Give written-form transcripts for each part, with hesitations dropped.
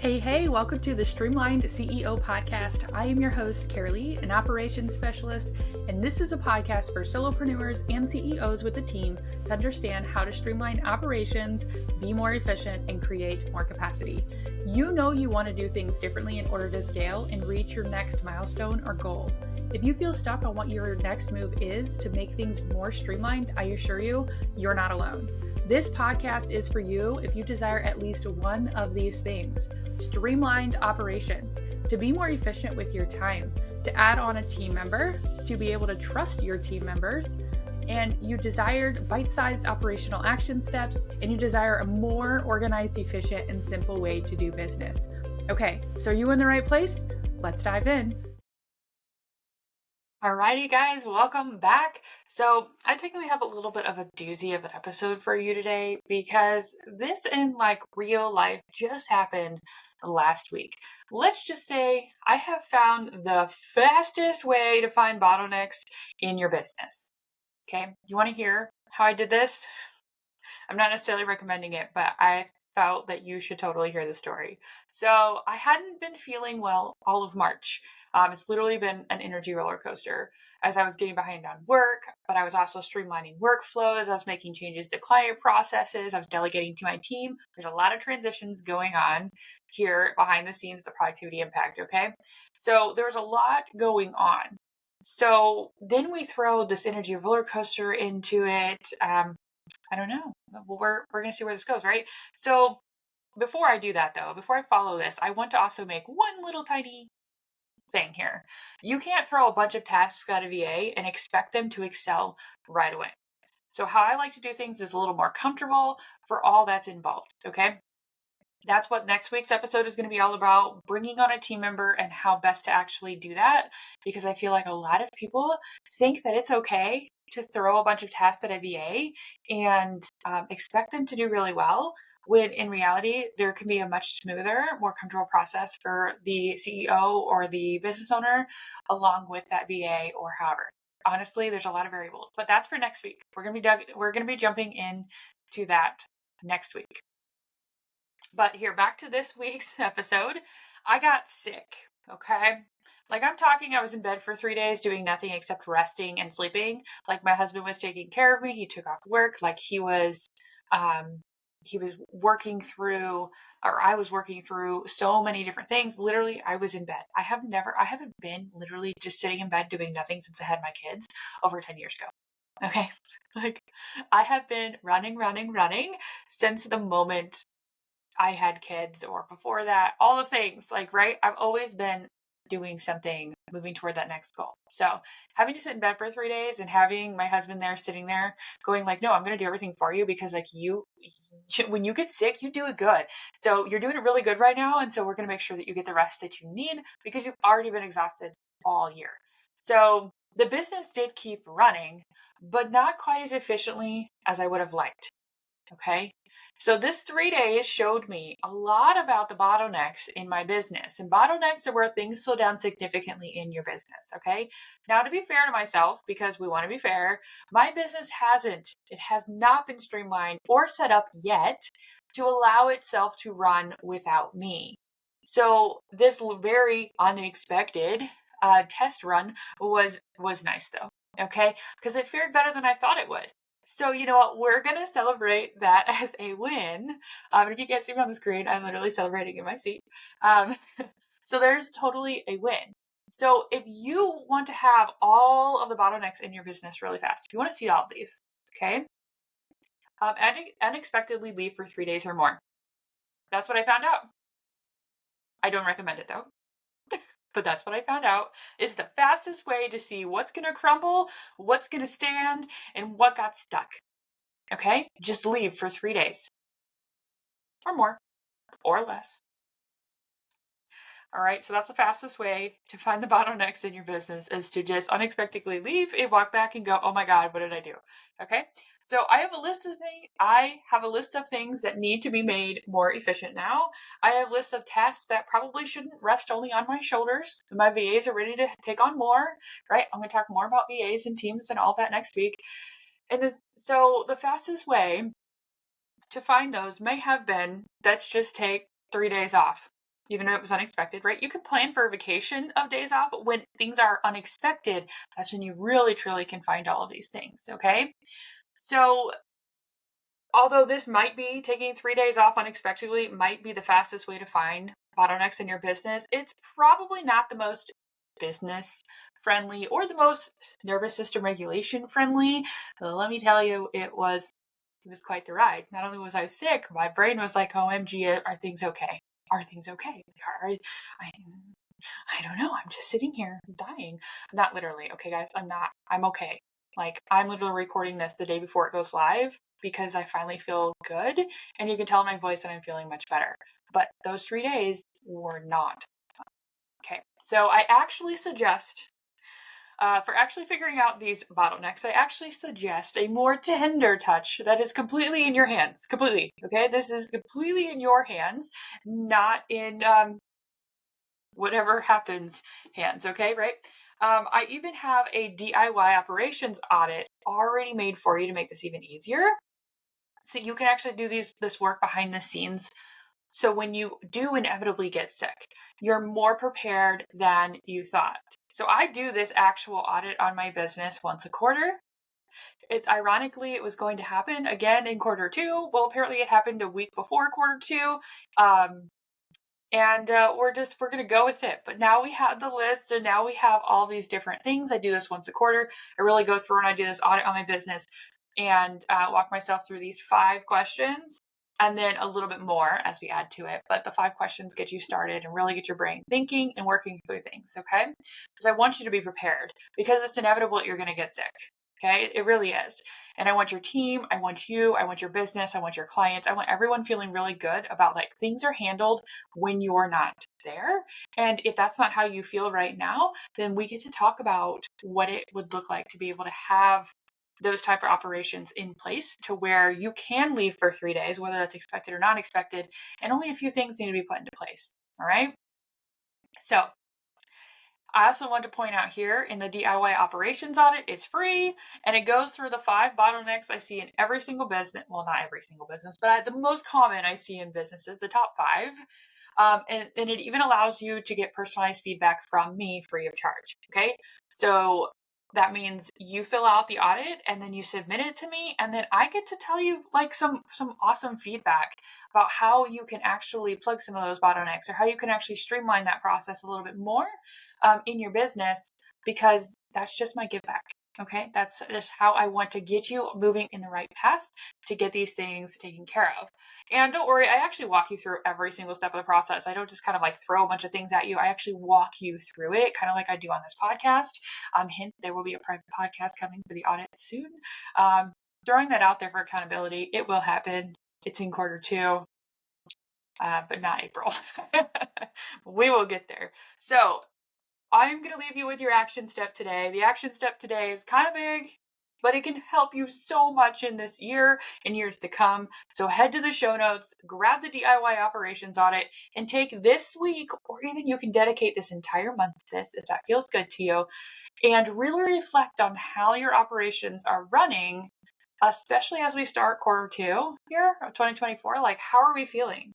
Hey, welcome to the Streamlined CEO podcast. I am your host, Carolee, an operations specialist, and this is a podcast for solopreneurs and CEOs with a team to understand how to streamline operations, be more efficient, and create more capacity. You know you want to do things differently in order to scale and reach your next milestone or goal. If you feel stuck on what your next move is to make things more streamlined, I assure you, you're not alone. This podcast is for you if you desire at least one of these things: streamlined operations, to be more efficient with your time, to add on a team member, to be able to trust your team members, and you desired bite-sized operational action steps, and you desire a more organized, efficient, and simple way to do business. Okay, so are you in the right place? Let's dive in. Alrighty, guys, welcome back. So I technically have a little bit of a doozy of an episode for you today because this in real life just happened last week. Let's just say I have found the fastest way to find bottlenecks in your business. Okay, you want to hear how I did this? I'm not necessarily recommending it, but I felt that you should totally hear the story. So I hadn't been feeling well all of March. It's literally been an energy roller coaster as I was getting behind on work, but I was also streamlining workflows. I was making changes to client processes. I was delegating to my team. There's a lot of transitions going on here behind the scenes, the productivity impact. Okay. So there was a lot going on. So then we throw this energy roller coaster into it. I don't know. Well, we're going to see where this goes, right? So before I do that, though, before I follow this, I want to also make one little tiny thing here. You can't throw a bunch of tasks at a VA and expect them to excel right away. So how I like to do things is a little more comfortable for all that's involved, okay? That's what next week's episode is going to be all about, bringing on a team member and how best to actually do that, because I feel like a lot of people think that it's okay to throw a bunch of tasks at a VA and expect them to do really well, when in reality, there can be a much smoother, more comfortable process for the CEO or the business owner along with that VA or however. Honestly, there's a lot of variables, but that's for next week. We're going to be jumping in to that next week. But here, back to this week's episode. I got sick, okay? I'm talking, I was in bed for 3 days doing nothing except resting and sleeping. My husband was taking care of me. He took off work. He was working through, or I was working through so many different things. Literally, I was in bed. I haven't been literally just sitting in bed doing nothing since I had my kids over 10 years ago. Okay. I have been running since the moment I had kids or before that, all the things, right? I've always been doing something, moving toward that next goal. So having to sit in bed for 3 days and having my husband there sitting there going no, I'm going to do everything for you because when you get sick, you do it good. So you're doing it really good right now. And so we're going to make sure that you get the rest that you need because you've already been exhausted all year. So the business did keep running, but not quite as efficiently as I would have liked. Okay. So this 3 days showed me a lot about the bottlenecks in my business, and bottlenecks are where things slow down significantly in your business. Okay. Now, to be fair to myself, because we want to be fair, my business has not been streamlined or set up yet to allow itself to run without me. So this very unexpected test run was nice though. Okay. Because it fared better than I thought it would. So you know what? We're going to celebrate that as a win. If you can't see me on the screen, I'm literally celebrating in my seat. So there's totally a win. So if you want to have all of the bottlenecks in your business really fast, if you want to see all of these, okay, unexpectedly leave for 3 days or more. That's what I found out. I don't recommend it though. But that's what I found out is the fastest way to see what's going to crumble, what's going to stand, and what got stuck. Okay? Just leave for 3 days. Or more. Or less. All right, so that's the fastest way to find the bottlenecks in your business is to just unexpectedly leave and walk back and go, oh my God, what did I do? Okay? So I have a list of things that need to be made more efficient now. I have a list of tasks that probably shouldn't rest only on my shoulders. My VAs are ready to take on more, right? I'm going to talk more about VAs and teams and all that next week. So the fastest way to find those may have been, let's just take 3 days off. even though it was unexpected, right? You can plan for a vacation of days off, but when things are unexpected, that's when you really, truly can find all of these things, okay? So although this might be taking 3 days off unexpectedly, might be the fastest way to find bottlenecks in your business, it's probably not the most business friendly or the most nervous system regulation friendly. But let me tell you, it was quite the ride. Not only was I sick, my brain was like, OMG, are things okay? Are things okay? I, I don't know. I'm just sitting here dying. Not literally. Okay, guys, I'm okay. Like, I'm literally recording this the day before it goes live because I finally feel good. And you can tell in my voice that I'm feeling much better. But those 3 days were not. Okay, so I actually suggest for actually figuring out these bottlenecks, I actually suggest a more tender touch that is completely in your hands. Completely. Okay. This is completely in your hands, not in whatever happens hands. Okay. Right. I even have a DIY operations audit already made for you to make this even easier. So you can actually do this work behind the scenes. So when you do inevitably get sick, you're more prepared than you thought. So I do this actual audit on my business once a quarter. It's ironically, it was going to happen again in quarter two. Well, apparently it happened a week before quarter two. And we're going to go with it. But now we have the list and now we have all these different things. I do this once a quarter. I really go through and I do this audit on my business and walk myself through these 5 questions and then a little bit more as we add to it. But the 5 questions get you started and really get your brain thinking and working through things, okay? Because I want you to be prepared because it's inevitable that you're going to get sick, okay? It really is. And I want your team, I want you, I want your business, I want your clients, I want everyone feeling really good about like things are handled when you're not there. And if that's not how you feel right now, then we get to talk about what it would look like to be able to have those type of operations in place to where you can leave for 3 days, whether that's expected or not expected, and only a few things need to be put into place. All right. So I also want to point out here in the DIY operations audit, it's free and it goes through the 5 bottlenecks I see in every single business. Well, not every single business, but the most common I see in businesses, the top 5. And it even allows you to get personalized feedback from me free of charge. Okay. So that means you fill out the audit and then you submit it to me. And then I get to tell you like some awesome feedback about how you can actually plug some of those bottlenecks or how you can actually streamline that process a little bit more in your business, because that's just my give back. Okay. That's just how I want to get you moving in the right path to get these things taken care of. And don't worry, I actually walk you through every single step of the process. I don't just kind of like throw a bunch of things at you. I actually walk you through it, kind of like I do on this podcast. Hint, there will be a private podcast coming for the audit soon. Throwing that out there for accountability. It will happen. It's in quarter 2, but not April. We will get there. So I'm going to leave you with your action step today. The action step today is kind of big, but it can help you so much in this year and years to come. So head to the show notes, grab the DIY operations audit, and take this week, or even you can dedicate this entire month to this if that feels good to you, and really reflect on how your operations are running, especially as we start quarter 2 here of 2024. Like, how are we feeling?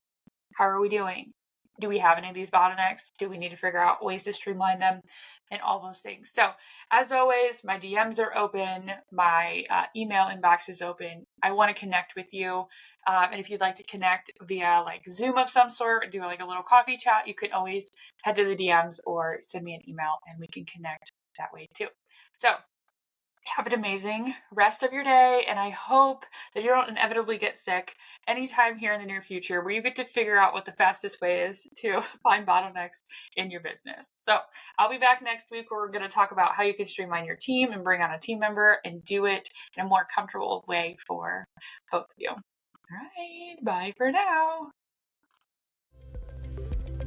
How are we doing? Do we have any of these bottlenecks? Do we need to figure out ways to streamline them and all those things? So as always, my DMs are open. My email inbox is open. I want to connect with you. And if you'd like to connect via like Zoom of some sort, do like a little coffee chat, you can always head to the DMs or send me an email and we can connect that way too. So have an amazing rest of your day, and I hope that you don't inevitably get sick anytime here in the near future where you get to figure out what the fastest way is to find bottlenecks in your business. So I'll be back next week where we're going to talk about how you can streamline your team and bring on a team member and do it in a more comfortable way for both of you. All right, bye for now.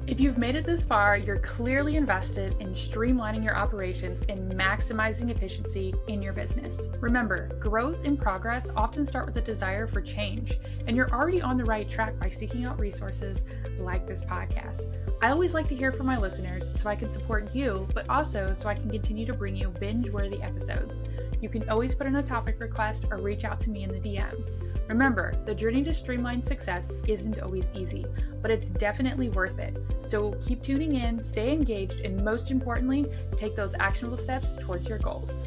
If you've made it this far, you're clearly invested in streamlining your operations and maximizing efficiency in your business. Remember, growth and progress often start with a desire for change, and you're already on the right track by seeking out resources like this podcast. I always like to hear from my listeners so I can support you, but also so I can continue to bring you binge-worthy episodes. You can always put in a topic request or reach out to me in the DMs. Remember, the journey to streamline success isn't always easy, but it's definitely worth it. So keep tuning in, stay engaged, and most importantly, take those actionable steps towards your goals.